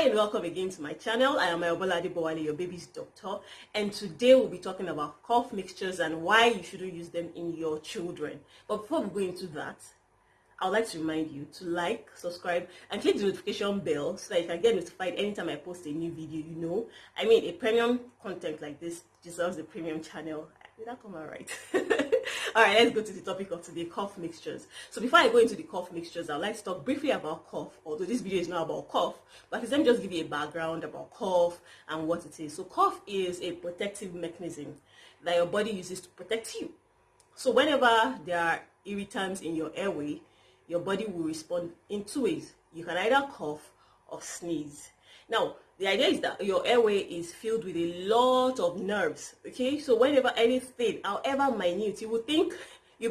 Hi and welcome again to my channel. I am Ayobola Adebowale, your baby's doctor, and today we'll be talking about cough mixtures and why you shouldn't use them in your children. But before we go into that, I would like to remind you to like, subscribe, and click the notification bell so that you can get notified anytime I post a new video. I mean, a premium content like this deserves a premium channel. Did that come out right? All right, let's go to the topic of today, cough mixtures. So before I go into the cough mixtures, I'd like to talk briefly about cough, although this video is not about cough, but let me just give you a background about cough and what it is. So cough is a protective mechanism that your body uses to protect you. So whenever there are irritants in your airway, your body will respond in two ways. You can either cough or sneeze. Now, the idea is that your airway is filled with a lot of nerves, okay? So whenever anything, however minute, you'll be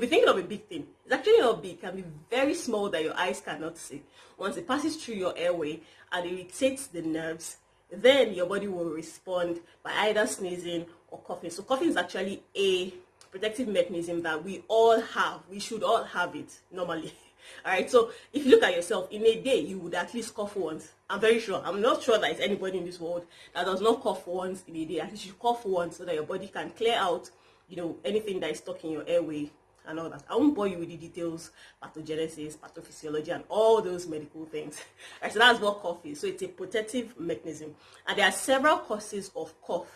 thinking of a big thing. It's actually not big. It can be very small that your eyes cannot see. Once it passes through your airway and irritates the nerves, then your body will respond by either sneezing or coughing. So coughing is actually a protective mechanism that we all have. We should all have it normally. All right, so if you look at yourself, in a day, you would at least cough once. I'm not sure that it's anybody in this world that does not cough once in a day. At least you cough once so that your body can clear out, anything that is stuck in your airway and all that. I won't bore you with the details, pathogenesis, pathophysiology, and all those medical things. All right, so that's what cough is. So it's a protective mechanism. And there are several causes of cough.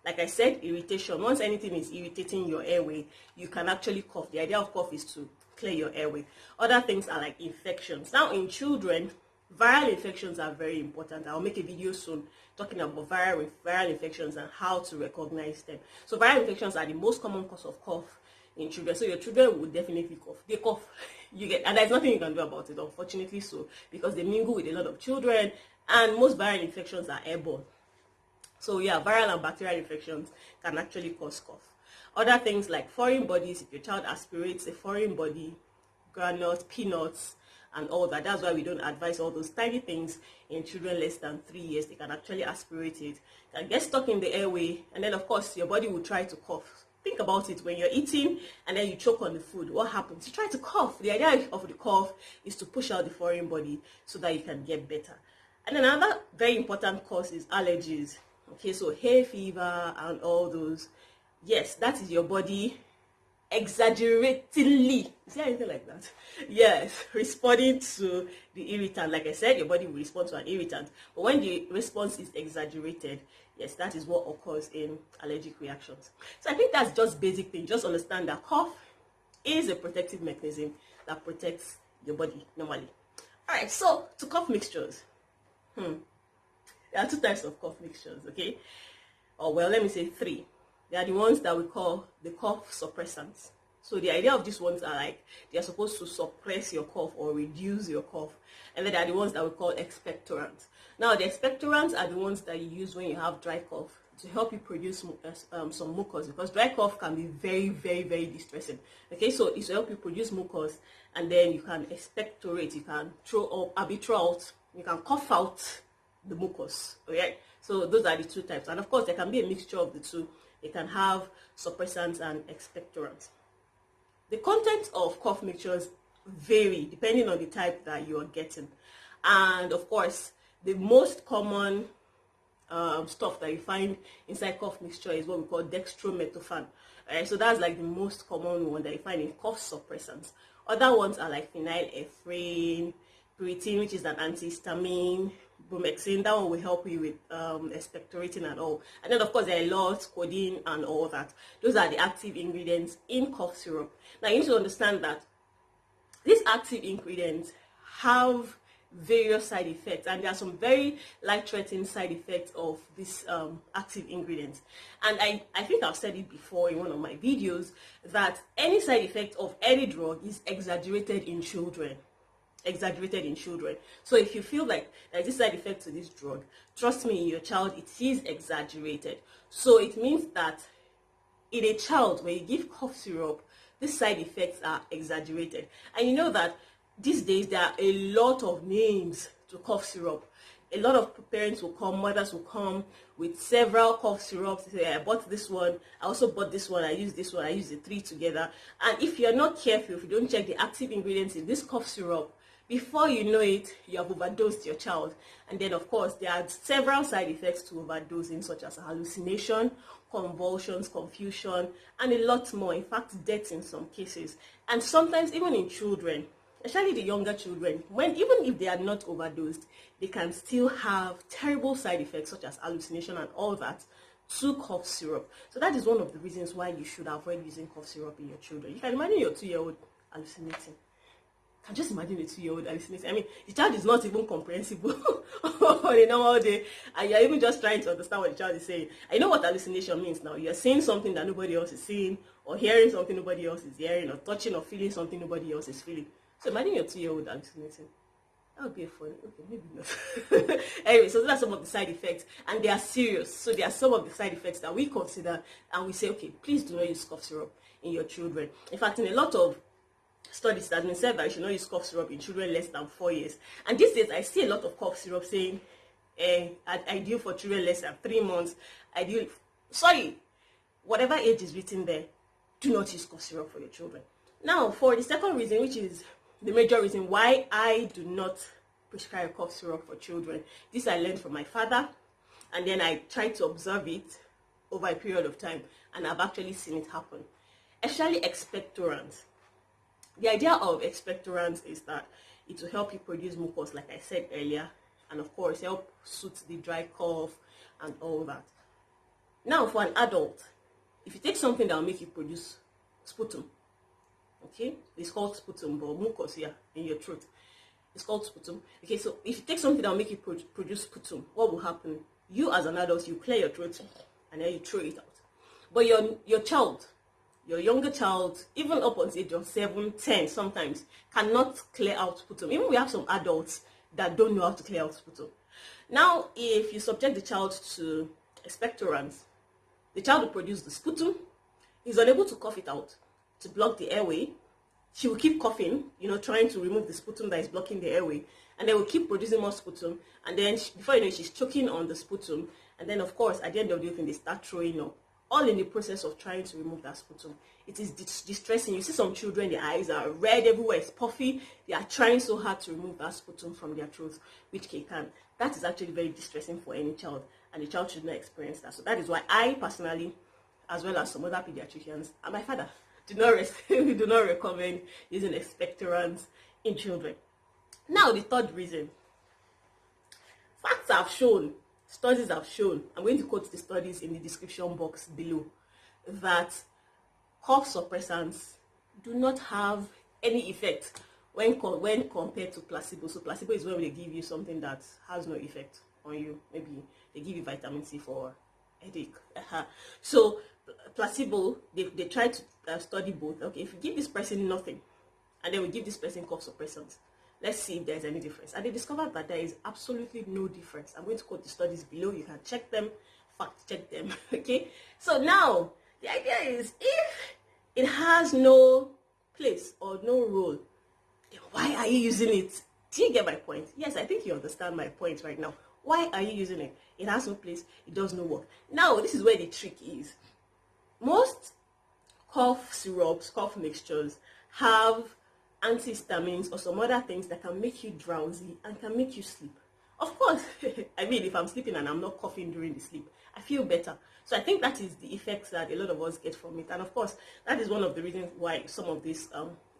Like I said, irritation. Once anything is irritating your airway, you can actually cough. The idea of cough is to clear your airway. Other things are like infections. Now in children, viral infections are very important. I'll make a video soon talking about viral infections and how to recognize them. So viral infections are the most common cause of cough in children. So your children will definitely cough. They cough. And there's nothing you can do about it, unfortunately so, because they mingle with a lot of children, and most viral infections are airborne. So yeah, viral and bacterial infections can actually cause cough. Other things like foreign bodies, if your child aspirates a foreign body, granules, peanuts, and all that. That's why we don't advise all those tiny things in children less than 3 years. They can actually aspirate it, can get stuck in the airway, and then of course your body will try to cough. Think about it, when you're eating and then you choke on the food, what happens? You try to cough. The idea of the cough is to push out the foreign body so that you can get better. And another very important cause is allergies. Okay, so hay fever and all those. Yes, that is your body exaggeratingly, is there anything like that? Yes, responding to the irritant. Like I said, your body will respond to an irritant, but when the response is exaggerated, yes, that is what occurs in allergic reactions. So I think that's just basic thing. Just understand that cough is a protective mechanism that protects your body normally. All right, so to cough mixtures. There are two types of cough mixtures, okay? Or well, let me say three. They are the ones that we call the cough suppressants. So the idea of these ones are like, they are supposed to suppress your cough or reduce your cough. And then there are the ones that we call expectorants. Now the expectorants are the ones that you use when you have dry cough to help you produce some mucus, because dry cough can be very, very, very distressing. Okay, so it's to help you produce mucus, and then you can expectorate, you can throw out, you can cough out the mucus. Okay, so those are the two types, and of course there can be a mixture of the two. They can have suppressants and expectorants. The content of cough mixtures vary depending on the type that you are getting, and of course the most common stuff that you find inside cough mixture is what we call dextromethorphan. So that's like the most common one that you find in cough suppressants. Other ones are like phenylephrine, pyridine, which is an antihistamine, bromhexine. That one will help you with expectorating and all. And then of course there are lots, codeine and all that. Those are the active ingredients in cough syrup. Now you need to understand that these active ingredients have various side effects, and there are some very life-threatening side effects of these active ingredients. And I think I've said it before in one of my videos that any side effect of any drug is exaggerated in children. So if you feel like there's a side effect to this drug, trust me, in your child it is exaggerated. So it means that in a child, when you give cough syrup, these side effects are exaggerated. And you know that these days there are a lot of names to cough syrup. A lot of parents will come, mothers will come with several cough syrups. They say, I bought this one, I also bought this one, I use this one, I use the three together. And if you're not careful, if you don't check the active ingredients in this cough syrup, Before you know it, you have overdosed your child. And then, of course, there are several side effects to overdosing, such as hallucination, convulsions, confusion, and a lot more. In fact, death in some cases. And sometimes even in children, especially the younger children, even if they are not overdosed, they can still have terrible side effects such as hallucination and all that to cough syrup. So that is one of the reasons why you should avoid using cough syrup in your children. You can imagine your 2-year-old hallucinating. I can just imagine a 2-year-old hallucinating. I mean, the child is not even comprehensible on a normal day, and you're even just trying to understand what the child is saying. I know what hallucination means now. You're saying something that nobody else is seeing, or hearing something nobody else is hearing, or touching or feeling something nobody else is feeling. So imagine your 2-year-old hallucinating. That would be a funny. Okay, maybe not. Anyway, so those are some of the side effects, and they are serious. So there are some of the side effects that we consider, and we say, okay, please do not use cough syrup in your children. In fact, in a lot of studies that have been said that you should not use cough syrup in children less than 4 years. And these days, I see a lot of cough syrup saying, ideal for children less than 3 months. Ideal, sorry, whatever age is written there, do not use cough syrup for your children. Now, for the second reason, which is the major reason why I do not prescribe cough syrup for children. This I learned from my father, and then I tried to observe it over a period of time, and I've actually seen it happen. Especially expectorants. The idea of expectorants is that it will help you produce mucus, like I said earlier, and of course help soothe the dry cough and all that. Now, for an adult, if you take something that will make you produce sputum, okay, it's called sputum, but mucus here in your throat, it's called sputum. Okay, so if you take something that will make you produce sputum, what will happen? You as an adult, you clear your throat and then you throw it out. But your child, your younger child, even up until age of 7, 10 sometimes, cannot clear out sputum. Even we have some adults that don't know how to clear out sputum. Now, if you subject the child to expectorants, the child will produce the sputum. He's unable to cough it out to block the airway. She will keep coughing, trying to remove the sputum that is blocking the airway, and they will keep producing more sputum, and then before you know it, she's choking on the sputum, and then of course at the end of the day they start throwing up, all in the process of trying to remove that sputum. It is distressing. You see some children, their eyes are red, everywhere is puffy. They are trying so hard to remove that sputum from their throats, which they can. That is actually very distressing for any child, and the child should not experience that. So that is why I personally, as well as some other pediatricians and my father, do not recommend using expectorants in children. Now, the third reason. Facts have shown, studies have shown, I'm going to quote the studies in the description box below, that cough suppressants do not have any effect when compared to placebo. So placebo is when they give you something that has no effect on you. Maybe they give you vitamin C for headache. So placebo, they try to study both. Okay, if you give this person nothing, and then we give this person cough suppressants, let's see if there's any difference. And they discovered that there is absolutely no difference. I'm going to quote the studies below. You can check them, fact check them. Okay, so now the idea is, if it has no place or no role, then why are you using it? Do you get my point? Yes, I think you understand my point right now. Why are you using it? It has no place, it does no work. Now, this is where the trick is. Most cough syrups, cough mixtures have antihistamines or some other things that can make you drowsy and can make you sleep. Of course, I mean, if I'm sleeping and I'm not coughing during the sleep, I feel better. So I think that is the effects that a lot of us get from it. And of course, that is one of the reasons why some of these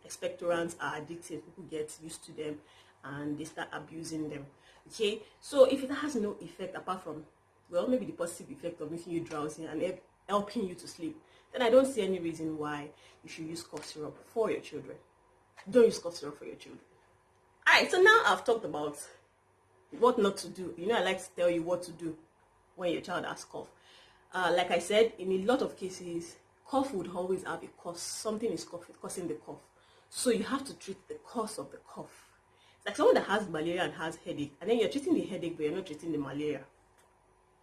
expectorants are addictive. People get used to them and they start abusing them. Okay, so if it has no effect apart from, well, maybe the positive effect of making you drowsy and helping you to sleep, then I don't see any reason why you should use cough syrup for your children. Don't use cough syrup for your children. Alright, so now I've talked about what not to do. I like to tell you what to do when your child has cough. Like I said, in a lot of cases, cough would always have a cause. Something is causing the cough. So you have to treat the cause of the cough. It's like someone that has malaria and has headache, and then you're treating the headache, but you're not treating the malaria.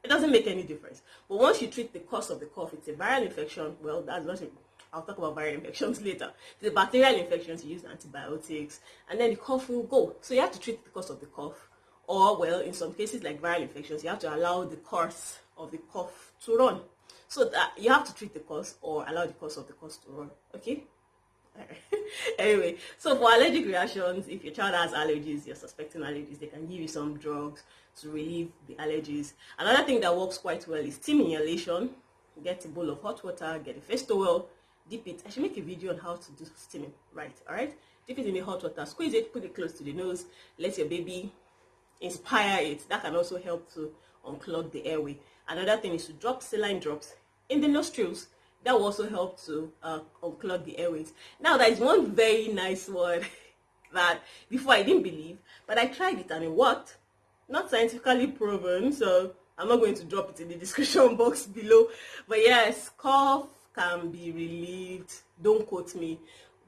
It doesn't make any difference. But once you treat the cause of the cough, it's a viral infection. Well, that's not it. I'll talk about viral infections later. The bacterial infections, you use antibiotics, and then the cough will go. So you have to treat the cause of the cough. Or, well, in some cases like viral infections, you have to allow the course of the cough to run. So that you have to treat the cause or allow the course of the cough to run. Okay? Anyway, so for allergic reactions, if your child has allergies, you're suspecting allergies, they can give you some drugs to relieve the allergies. Another thing that works quite well is steam inhalation. Get a bowl of hot water, get a face towel, dip it. I should make a video on how to do steaming, right? All right, dip it in the hot water, squeeze it, put it close to the nose, let your baby inspire it. That can also help to unclog the airway. Another thing is to drop saline drops in the nostrils. That will also help to unclog the airways. Now, there is one very nice one that before I didn't believe, but I tried it and it worked. Not scientifically proven, so I'm not going to drop it in the description box below. But yes, cough can be relieved, don't quote me,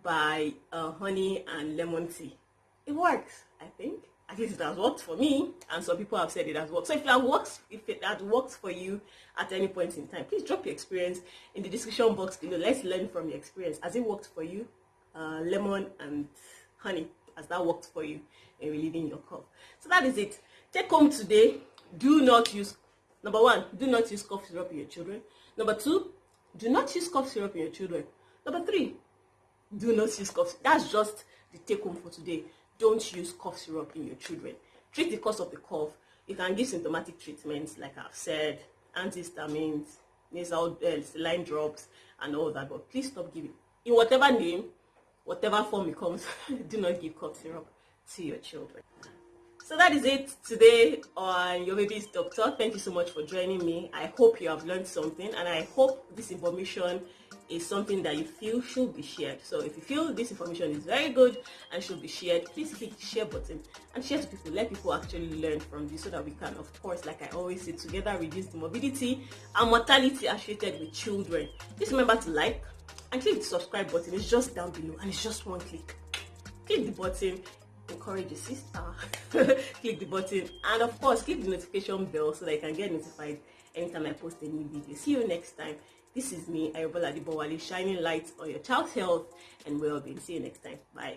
by honey and lemon tea. It works, I think. At least it has worked for me, and some people have said it has worked. So if it has worked for you at any point in time, please drop your experience in the description box below. Let's learn from your experience. Has it worked for you? Lemon and honey, has that worked for you in relieving your cough? So that is it. Take home today. Do not use, number one, do not use cough syrup in your children. Number two, do not use cough syrup in your children. Number three, do not use cough. That's just the take home for today. Don't use cough syrup in your children. Treat the cause of the cough. You can give symptomatic treatments, like I've said, antihistamines, nasal saline drops, and all that. But please stop giving, in whatever name, whatever form it comes, do not give cough syrup to your children. So that is it today on Your Baby's Doctor. Thank you so much for joining me. I hope you have learned something, and I hope this information is something that you feel should be shared. So if you feel this information is very good and should be shared, please click the share button and share to people. Let people actually learn from this so that we can, of course, like I always say, together reduce the morbidity and mortality associated with children. Please remember to like and click the subscribe button. It's just down below and it's just one click. Click the button, encourage your sister. Click the button, and of course click the notification bell so that you can get notified anytime I post a new video. See you next time. This is me, Ayobala Adibowale, shining light on your child's health and well-being. See you next time. Bye.